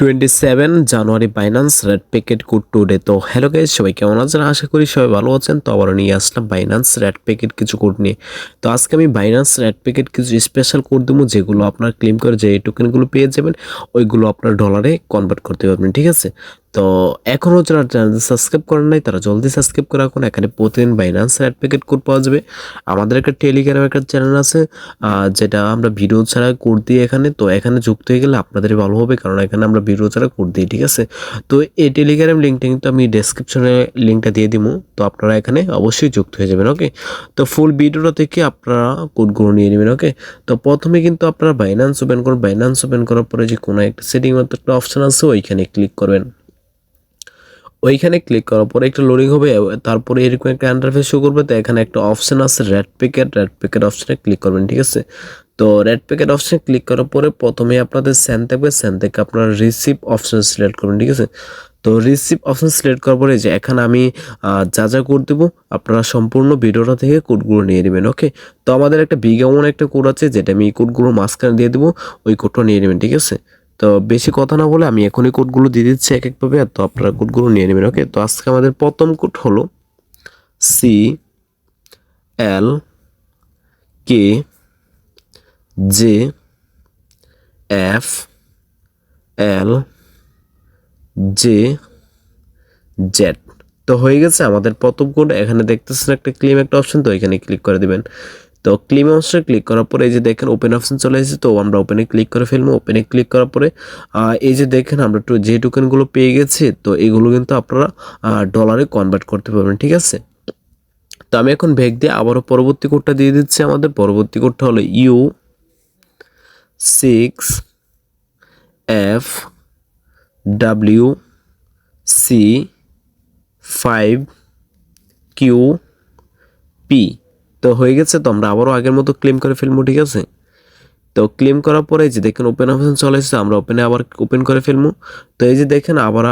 জানুয়ারি Binance red packet code today. তো hello guys, সবাই কেমন আছেন? আশা করি সবাই ভালো আছেন। তো আবার নিয়ে আসলাম বাইন্যান্স রেড প্যাকেট কিছু কোড নিয়ে। তো আজকে আমি বাইন্যান্স রেড প্যাকেট কিছু স্পেশাল কোড দেবো, যেগুলো আপনার ক্লেম করে যে টোকেনগুলো পেয়ে যাবেন ওইগুলো আপনার ডলারে কনভার্ট করতে পারবেন, ঠিক আছে? তো এখনও যারা চ্যানেল সাবস্ক্রাইব করেন নাই তারা জলদি সাবস্ক্রাইব করে রাখুন। এখানে প্রতিদিন বাইন্যান্স রেড প্যাকেট কোড পাওয়া যাবে। আমাদের একটা টেলিগ্রাম একটা চ্যানেল আছে, যেটা আমরা ভিডিও ছাড়া কোড দিই এখানে। তো এখানে যুক্ত হয়ে গেলে আপনাদের ভালো হবে, কারণ এখানে আমরা ভিডিও ছাড়া কোড দিই, ঠিক আছে? তো এই টেলিগ্রাম লিঙ্কটা কিন্তু আমি ডেসক্রিপশনে লিঙ্কটা দিয়ে দিব। তো আপনারা এখানে অবশ্যই যুক্ত হয়ে যাবেন, ওকে? তো ফুল ভিডিওটা থেকে আপনারা কোডগুলো নিয়ে নেবেন, ওকে? তো প্রথমে কিন্তু আপনারা বাইন্যান্স ওপেন করুন। বাইন্যান্স ওপেন করার পরে যে কোনো একটা সেটিং মতো একটা অপশন আছে, ওইখানে ক্লিক করবেন। ওইখানে ক্লিক করার পরে একটা লোডিং হবে, তারপরে এরকম একটা ইন্টারফেস শো করবে। তো এখানে একটা অপশন আছে রেড প্যাকেট অপশনে ক্লিক করবেন, ঠিক আছে? তো রেড প্যাকেট অপশনে ক্লিক করার পরে প্রথমে আপনাদের সেন্ড থাকবে, সেন্ড থেকে আপনারা রিসিভ অপশন সিলেক্ট করবেন, ঠিক আছে? তো রিসিভ অপশন সিলেক্ট করার পরে যে এখানে আমি যা যা কোড দেবো আপনারা সম্পূর্ণ ভিডিওটা থেকে কোডগুলো নিয়ে নেবেন, ওকে? তো আমাদের একটা বিগ অ্যামাউন্ট একটা কোড আছে, যেটা আমি এই কোডগুলো মাঝখানে দিয়ে দেবো, ওই কোডটা নিয়ে নেবেন, ঠিক আছে? তো বেশি কথা না বলে আমি এখনই কোডগুলো দিয়ে দিচ্ছি এক একভাবে, আর তো আপনারা কোডগুলো নিয়ে নেবেন, ওকে? তো আজকে আমাদের প্রথম কোড হলো CLKJFLJZ। তো হয়ে গেছে আমাদের প্রথম কোড। এখানে দেখতেছেন একটা ক্লেম একটা অপশন, তো এখানে ক্লিক করে দিবেন। তো ক্লেম অপশনে ক্লিক করার পরে এই যে দেখেন ওপেন অপশন চলে এসেছে, তো আমরা ওপেনে ক্লিক করে ফেলবো। ওপেনে ক্লিক করার পরে এই যে দেখেন আমরা যে টোকেনগুলো পেয়ে গেছি, তো এগুলো কিন্তু আপনারা ডলারে কনভার্ট করতে পারবেন, ঠিক আছে? তো আমি এখন ব্যাক দিয়ে আবারও পরবর্তী কোডটা দিয়ে দিচ্ছি। আমাদের পরবর্তী কোডটা হলো U6FWC5QP। তো হয়ে গেছে। তো আমরা আবারও আগের মতো ক্লেম করে ফেলবো, ঠিক আছে? তো ক্লেম করার পরে যে দেখেন ওপেন অপশন চলে এসেছে, আমরা ওপেনে আবার ওপেন করে ফেলবো। তো এই যে দেখেন আবার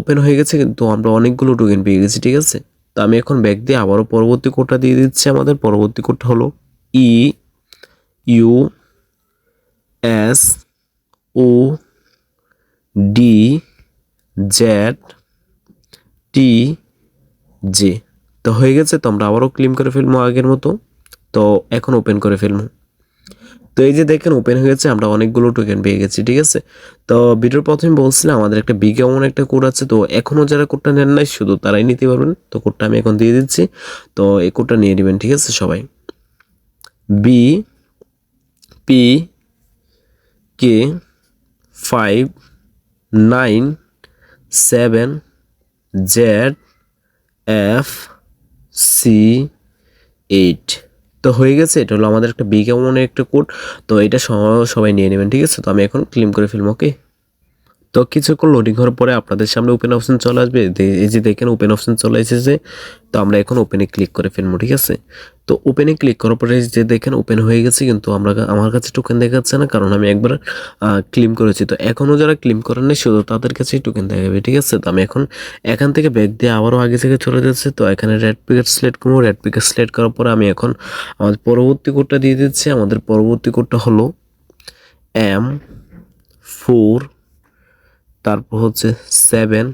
ওপেন হয়ে গেছে, কিন্তু আমরা অনেকগুলো টোকেন পেয়ে গেছি, ঠিক আছে? তো আমি এখন ব্যাক দিয়ে আবারও পরবর্তী কোডটা দিয়ে দিচ্ছি। আমাদের পরবর্তী কোডটা হলো EUSDZTJ। তো হয়ে গেছে। তো আমরা আবারও ক্লেম করে ফেলবো আগের মতো। তো এখন ওপেন করে ফেলবো। তো এই যে দেখেন ওপেন হয়েছে, আমরা অনেকগুলো টোকেন পেয়ে গেছি, ঠিক আছে? তো ভিডিওর প্রথমে বলছিলাম আমাদের একটা বিগ অ্যামাউন্ট একটা কোড আছে। তো এখনও যারা কোডটা নেন নাই শুধু তারাই নিতে পারবেন। তো কোডটা আমি এখন দিয়ে দিচ্ছি। তো এই কোডটা নিয়ে নেবেন, ঠিক আছে? সবাই BP-K597ZFC8। তো হয়ে গেছে। এটা হলো আমাদের একটা বিগ অ্যামাউন্টের একটা কোড। তো এটা সবাই নিয়ে নেবেন, ঠিক আছে? তো আমি এখন ক্লেম করে ফেলবো, ওকে? তো কিছুক্ষণ লোডিং হওয়ার পরে আপনাদের সামনে ওপেন অপশন চলে আসবে। এই যে দেখেন ওপেন অপশন চলে এসেছে। তো আমরা এখন ওপেনে ক্লিক করে ফেলবো, ঠিক আছে? তো ওপেনে ক্লিক করার পরে যে দেখেন ওপেন হয়ে গেছে, কিন্তু আমার কাছে টোকেন দেখাচ্ছে না, কারণ আমি একবার ক্লেম করেছি। তো এখনও যারা ক্লেম করেন নাই শুধু তাদের কাছেই টোকেন দেখাবে, ঠিক আছে? তো আমি এখন এখান থেকে ব্যাক দিয়ে আবারও আগে থেকে চলে যাচ্ছে। তো এখানে রেড প্যাকেট সিলেক্ট করবো। রেড প্যাকেট সিলেক্ট করার পরে আমি এখন আমাদের পরবর্তী কোডটা দিয়ে দিচ্ছি। আমাদের পরবর্তী কোডটা হলো M4, তারপর হচ্ছে 7UN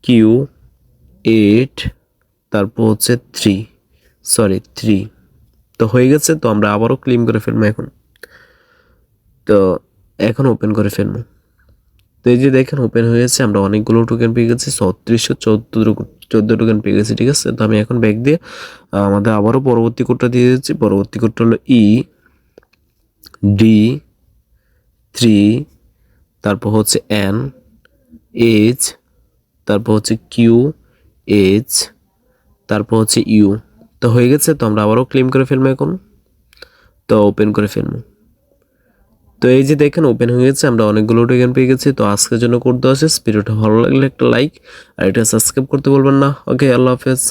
Q8, তারপর হচ্ছে 3। তো হয়ে গেছে। তো আমরা আবারও ক্লেম করে ফেলবো এখন। তো এখন ওপেন করে ফেলবো। তো এই যে দেখেন ওপেন হয়েছে, আমরা অনেকগুলো টোকেন পেয়ে গেছি, 3614 টোকেন পেয়ে গেছি, ঠিক আছে? তো আমি এখন ব্যাক দিয়ে আমাদের আবারও পরবর্তী কোডটা দিয়ে দিচ্ছি। পরবর্তী কোডটা হলো ED3, তারপর হচ্ছে NH, তারপর হচ্ছে QH, তারপর হচ্ছে U। তো হয়ে গেছে। তো আমরা আবারও ক্লেম করে ফেলবো এখন। তো ওপেন করে ফেলবো। তো এই যে দেখেন ওপেন হয়ে গেছে, আমরা অনেকগুলো টোকেন পেয়ে গেছি। তো আজকের জন্য কোড দেওয়া শেষ। ভিডিওটা ভালো লাগলে একটা লাইক আর এটা সাবস্ক্রাইব করতে বলবেন না, ওকে? আল্লাহ হাফেজ।